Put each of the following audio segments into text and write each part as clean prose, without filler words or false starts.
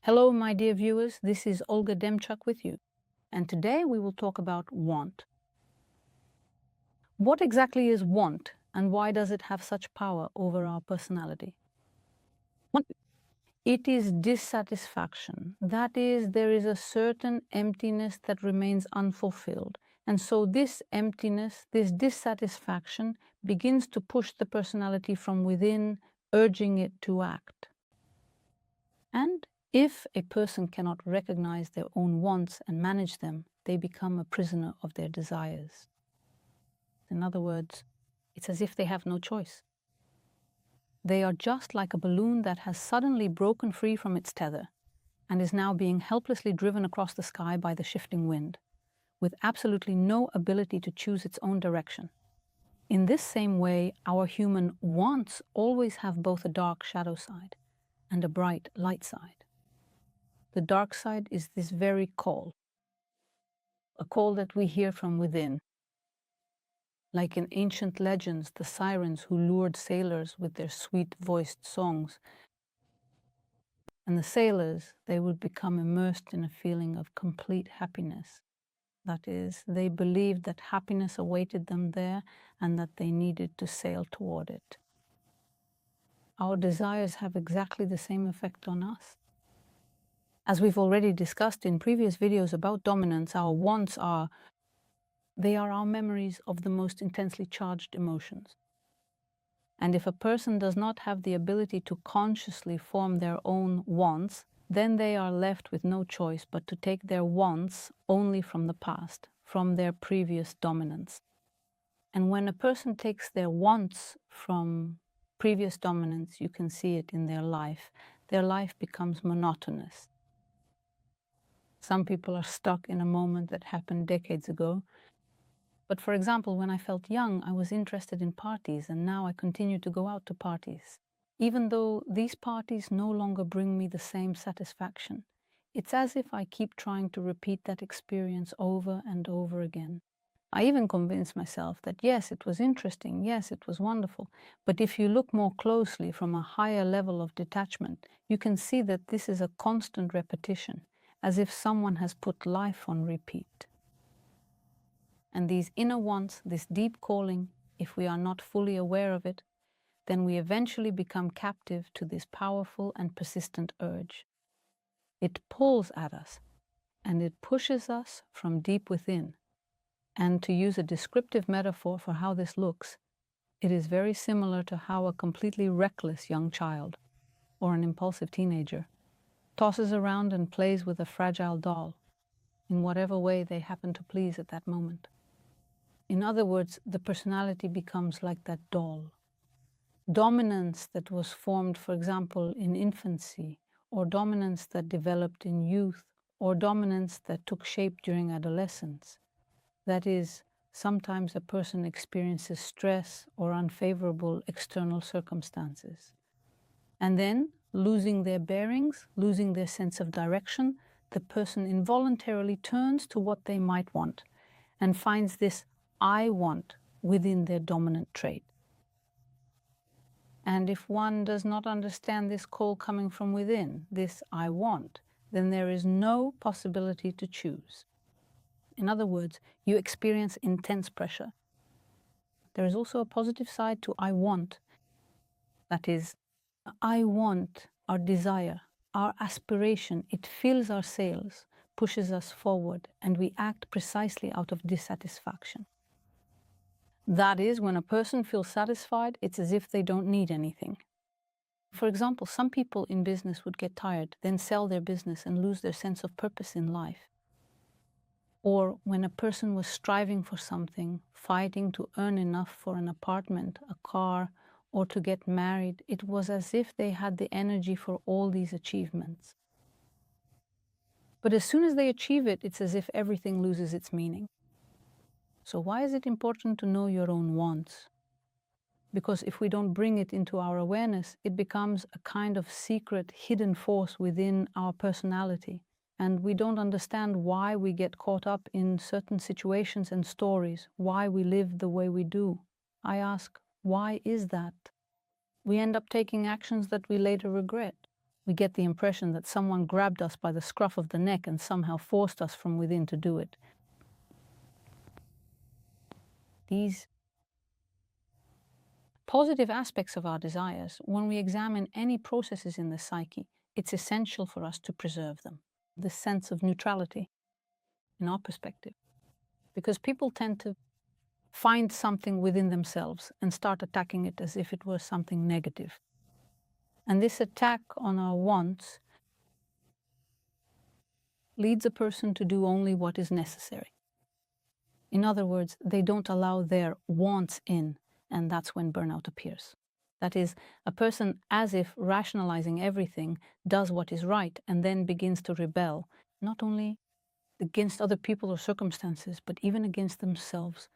Hello, my dear viewers. This is Olga Demchuk with you. And today we will talk about want. What exactly is want and why does it have such power over our personality? It is dissatisfaction. That is, there is a certain emptiness that remains unfulfilled. And so this emptiness, this dissatisfaction begins to push the personality from within, urging it to act. And if a person cannot recognize their own wants and manage them, they become a prisoner of their desires. In other words, it's as if they have no choice. They are just like a balloon that has suddenly broken free from its tether and is now being helplessly driven across the sky by the shifting wind, with absolutely no ability to choose its own direction. In this same way, our human wants always have both a dark shadow side and a bright light side. The dark side is this very call, a call that we hear from within. Like in ancient legends, the sirens who lured sailors with their sweet-voiced songs. And the sailors, they would become immersed in a feeling of complete happiness. That is, they believed that happiness awaited them there and that they needed to sail toward it. Our desires have exactly the same effect on us. As we've already discussed in previous videos about dominance, our wants are our memories of the most intensely charged emotions. And if a person does not have the ability to consciously form their own wants, then they are left with no choice but to take their wants only from the past, from their previous dominance. And when a person takes their wants from previous dominance, you can see it in their life. Their life becomes monotonous. Some people are stuck in a moment that happened decades ago. But for example, when I felt young, I was interested in parties, and now I continue to go out to parties. Even though these parties no longer bring me the same satisfaction, it's as if I keep trying to repeat that experience over and over again. I even convinced myself that yes, it was interesting, yes, it was wonderful, but if you look more closely from a higher level of detachment, you can see that this is a constant repetition, as if someone has put life on repeat. And these inner wants, this deep calling, if we are not fully aware of it, then we eventually become captive to this powerful and persistent urge. It pulls at us, and it pushes us from deep within. And to use a descriptive metaphor for how this looks, it is very similar to how a completely reckless young child, or an impulsive teenager, tosses around and plays with a fragile doll, in whatever way they happen to please at that moment. In other words, the personality becomes like that doll. Dominance that was formed, for example, in infancy, or dominance that developed in youth, or dominance that took shape during adolescence. That is, sometimes a person experiences stress or unfavorable external circumstances. And then, losing their bearings, losing their sense of direction, the person involuntarily turns to what they might want and finds this I want within their dominant trait. And if one does not understand this call coming from within, this I want, then there is no possibility to choose. In other words, you experience intense pressure. There is also a positive side to I want. That is, I want, our desire, our aspiration, it fills our sails, pushes us forward, and we act precisely out of dissatisfaction. That is, when a person feels satisfied, it's as if they don't need anything. For example, some people in business would get tired, then sell their business and lose their sense of purpose in life. Or when a person was striving for something, fighting to earn enough for an apartment, a car, or to get married, it was as if they had the energy for all these achievements. But as soon as they achieve it, it's as if everything loses its meaning. So why is it important to know your own wants? Because if we don't bring it into our awareness, it becomes a kind of secret, hidden force within our personality. And we don't understand why we get caught up in certain situations and stories, why we live the way we do. I ask, why is that? We end up taking actions that we later regret. We get the impression that someone grabbed us by the scruff of the neck and somehow forced us from within to do it. These positive aspects of our desires, when we examine any processes in the psyche, it's essential for us to preserve them. This sense of neutrality in our perspective. Because people tend to find something within themselves and start attacking it as if it were something negative. And this attack on our wants leads a person to do only what is necessary. In other words, they don't allow their wants in, and that's when burnout appears. That is, a person, as if rationalizing everything, does what is right and then begins to rebel, not only against other people or circumstances, but even against themselves.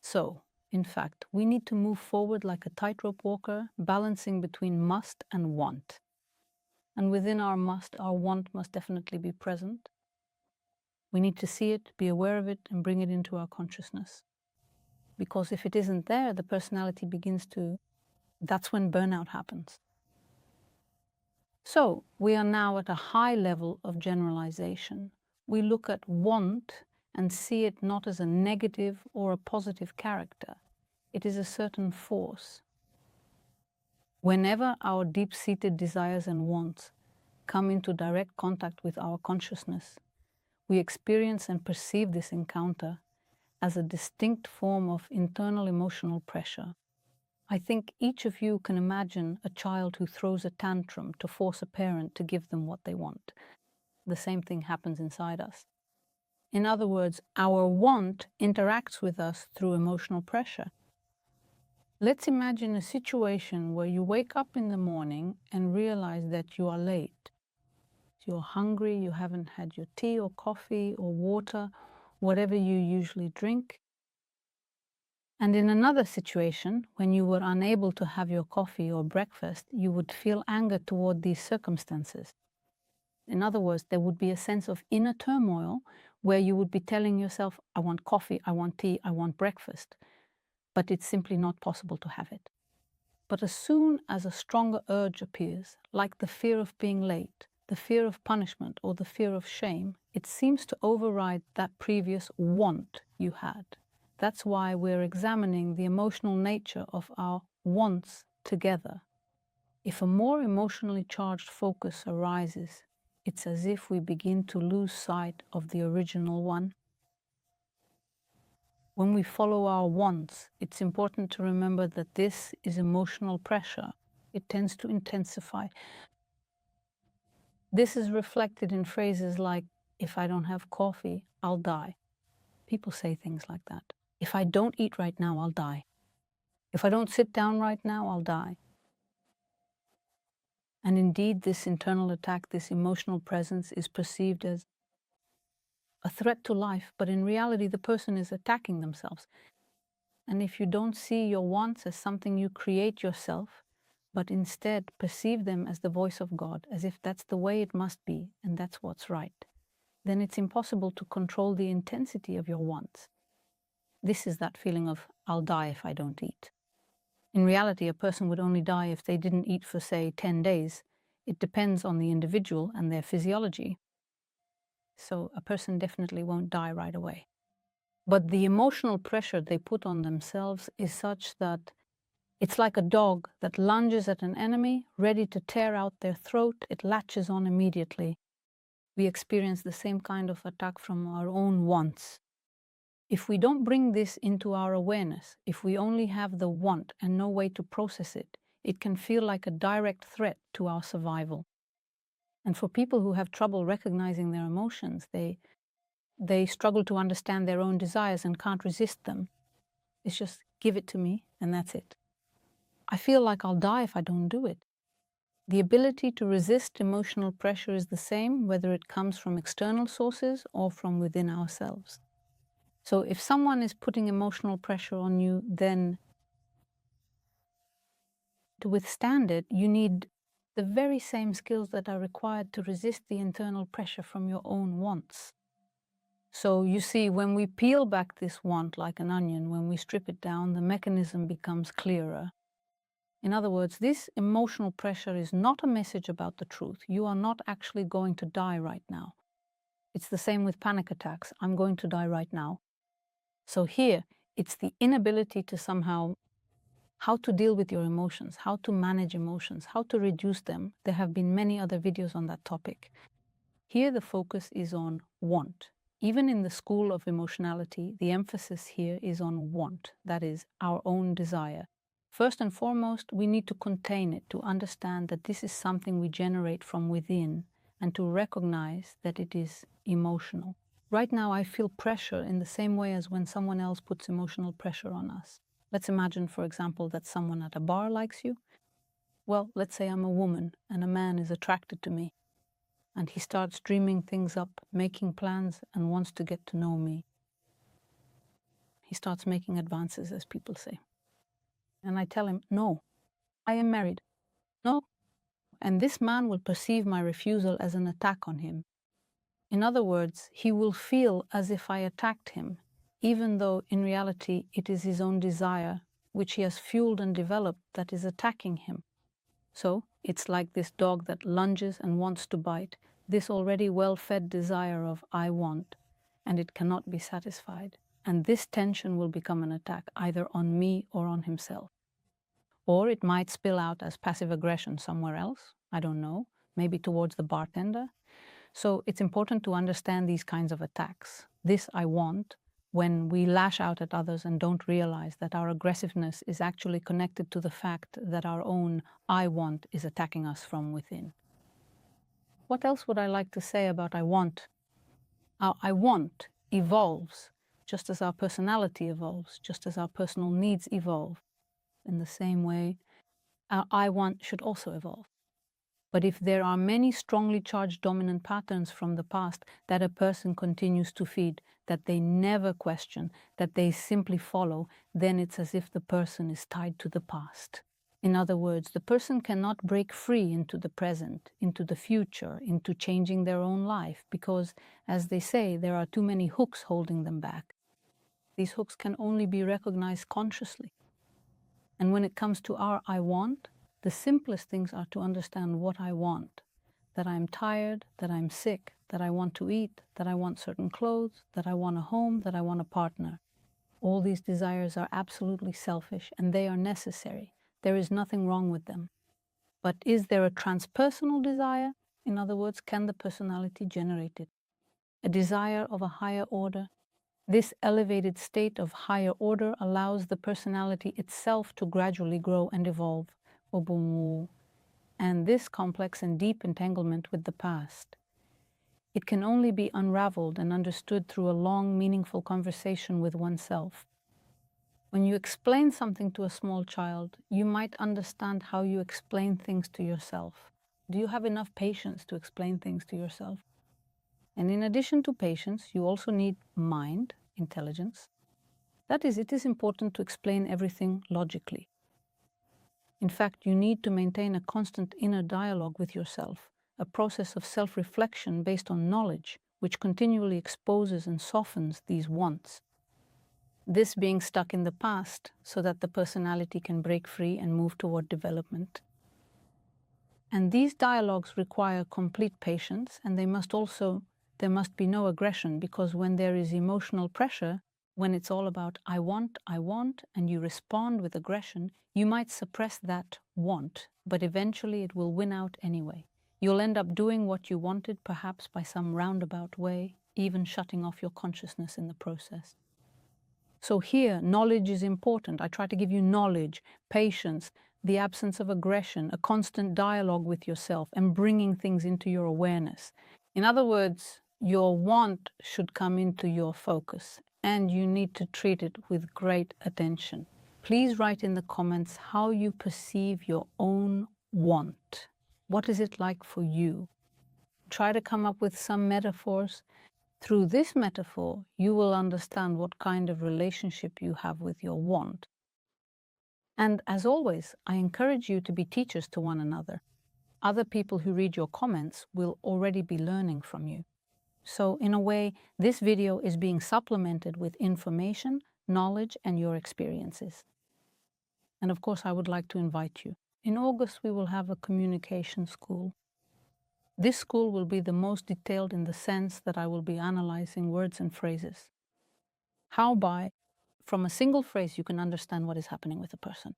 So, in fact, we need to move forward like a tightrope walker, balancing between must and want. And within our must, our want must definitely be present. We need to see it, be aware of it, and bring it into our consciousness. Because if it isn't there, the personality begins to, that's when burnout happens. So, we are now at a high level of generalization. We look at want and see it not as a negative or a positive character. It is a certain force. Whenever our deep-seated desires and wants come into direct contact with our consciousness, we experience and perceive this encounter as a distinct form of internal emotional pressure. I think each of you can imagine a child who throws a tantrum to force a parent to give them what they want. The same thing happens inside us. In other words, our want interacts with us through emotional pressure. Let's imagine a situation where you wake up in the morning and realize that you are late. You're hungry, you haven't had your tea or coffee or water, whatever you usually drink. And in another situation, when you were unable to have your coffee or breakfast, you would feel anger toward these circumstances. In other words, there would be a sense of inner turmoil where you would be telling yourself, I want coffee, I want tea, I want breakfast, but it's simply not possible to have it. But as soon as a stronger urge appears, like the fear of being late, the fear of punishment, or the fear of shame, it seems to override that previous want you had. That's why we're examining the emotional nature of our wants together. If a more emotionally charged focus arises, it's as if we begin to lose sight of the original one. When we follow our wants, it's important to remember that this is emotional pressure. It tends to intensify. This is reflected in phrases like, if I don't have coffee, I'll die. People say things like that. If I don't eat right now, I'll die. If I don't sit down right now, I'll die. And indeed, this internal attack, this emotional presence is perceived as a threat to life, but in reality, the person is attacking themselves. And if you don't see your wants as something you create yourself, but instead perceive them as the voice of God, as if that's the way it must be, and that's what's right, then it's impossible to control the intensity of your wants. This is that feeling of, I'll die if I don't eat. In reality, a person would only die if they didn't eat for, say, 10 days. It depends on the individual and their physiology. So a person definitely won't die right away. But the emotional pressure they put on themselves is such that it's like a dog that lunges at an enemy, ready to tear out their throat. It latches on immediately. We experience the same kind of attack from our own wants. If we don't bring this into our awareness, if we only have the want and no way to process it, it can feel like a direct threat to our survival. And for people who have trouble recognizing their emotions, they struggle to understand their own desires and can't resist them. It's just, give it to me, and that's it. I feel like I'll die if I don't do it. The ability to resist emotional pressure is the same, whether it comes from external sources or from within ourselves. So if someone is putting emotional pressure on you, then to withstand it, you need the very same skills that are required to resist the internal pressure from your own wants. So you see, when we peel back this want like an onion, when we strip it down, the mechanism becomes clearer. In other words, this emotional pressure is not a message about the truth. You are not actually going to die right now. It's the same with panic attacks. I'm going to die right now. So here, it's the inability to somehow, how to deal with your emotions, how to manage emotions, how to reduce them. There have been many other videos on that topic. Here, the focus is on want. Even in the school of emotionality, the emphasis here is on want, that is, our own desire. First and foremost, we need to contain it, to understand that this is something we generate from within, and to recognize that it is emotional. Right now, I feel pressure in the same way as when someone else puts emotional pressure on us. Let's imagine, for example, that someone at a bar likes you. Well, let's say I'm a woman and a man is attracted to me, and he starts dreaming things up, making plans, and wants to get to know me. He starts making advances, as people say. And I tell him, no, I am married. No. And this man will perceive my refusal as an attack on him. In other words, he will feel as if I attacked him, even though in reality it is his own desire, which he has fueled and developed, that is attacking him. So it's like this dog that lunges and wants to bite, this already well-fed desire of I want, and it cannot be satisfied. And this tension will become an attack either on me or on himself. Or it might spill out as passive aggression somewhere else, I don't know, maybe towards the bartender. So it's important to understand these kinds of attacks. This I want, when we lash out at others and don't realize that our aggressiveness is actually connected to the fact that our own I want is attacking us from within. What else would I like to say about I want? Our I want evolves, just as our personality evolves, just as our personal needs evolve. In the same way, our I want should also evolve. But if there are many strongly charged dominant patterns from the past that a person continues to feed, that they never question, that they simply follow, then it's as if the person is tied to the past. In other words, the person cannot break free into the present, into the future, into changing their own life, because, as they say, there are too many hooks holding them back. These hooks can only be recognized consciously. And when it comes to our I want, the simplest things are to understand what I want. That I'm tired, that I'm sick, that I want to eat, that I want certain clothes, that I want a home, that I want a partner. All these desires are absolutely selfish and they are necessary. There is nothing wrong with them. But is there a transpersonal desire? In other words, can the personality generate it? A desire of a higher order? This elevated state of higher order allows the personality itself to gradually grow and evolve. And this complex and deep entanglement with the past. It can only be unraveled and understood through a long, meaningful conversation with oneself. When you explain something to a small child, you might understand how you explain things to yourself. Do you have enough patience to explain things to yourself? And in addition to patience, you also need mind, intelligence. That is, it is important to explain everything logically. In fact, you need to maintain a constant inner dialogue with yourself, a process of self-reflection based on knowledge, which continually exposes and softens these wants. This being stuck in the past so that the personality can break free and move toward development. And these dialogues require complete patience, and there must be no aggression, because when there is emotional pressure, when it's all about I want, and you respond with aggression, you might suppress that want, but eventually it will win out anyway. You'll end up doing what you wanted, perhaps by some roundabout way, even shutting off your consciousness in the process. So here, knowledge is important. I try to give you knowledge, patience, the absence of aggression, a constant dialogue with yourself, and bringing things into your awareness. In other words, your want should come into your focus, and you need to treat it with great attention. Please write in the comments how you perceive your own want. What is it like for you? Try to come up with some metaphors. Through this metaphor, you will understand what kind of relationship you have with your want. And as always, I encourage you to be teachers to one another. Other people who read your comments will already be learning from you. So in a way, this video is being supplemented with information, knowledge, and your experiences. And of course, I would like to invite you. In August, we will have a communication school. This school will be the most detailed in the sense that I will be analyzing words and phrases. How from a single phrase, you can understand what is happening with a person.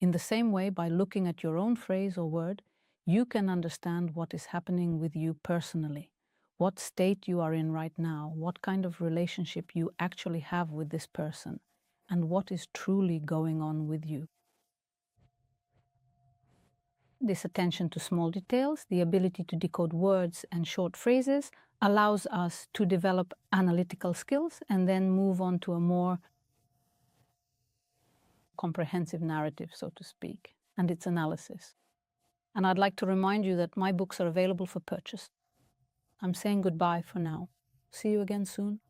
In the same way, by looking at your own phrase or word, you can understand what is happening with you personally, what state you are in right now, what kind of relationship you actually have with this person, and what is truly going on with you. This attention to small details, the ability to decode words and short phrases, allows us to develop analytical skills and then move on to a more comprehensive narrative, so to speak, and its analysis. And I'd like to remind you that my books are available for purchase. I'm saying goodbye for now. See you again soon.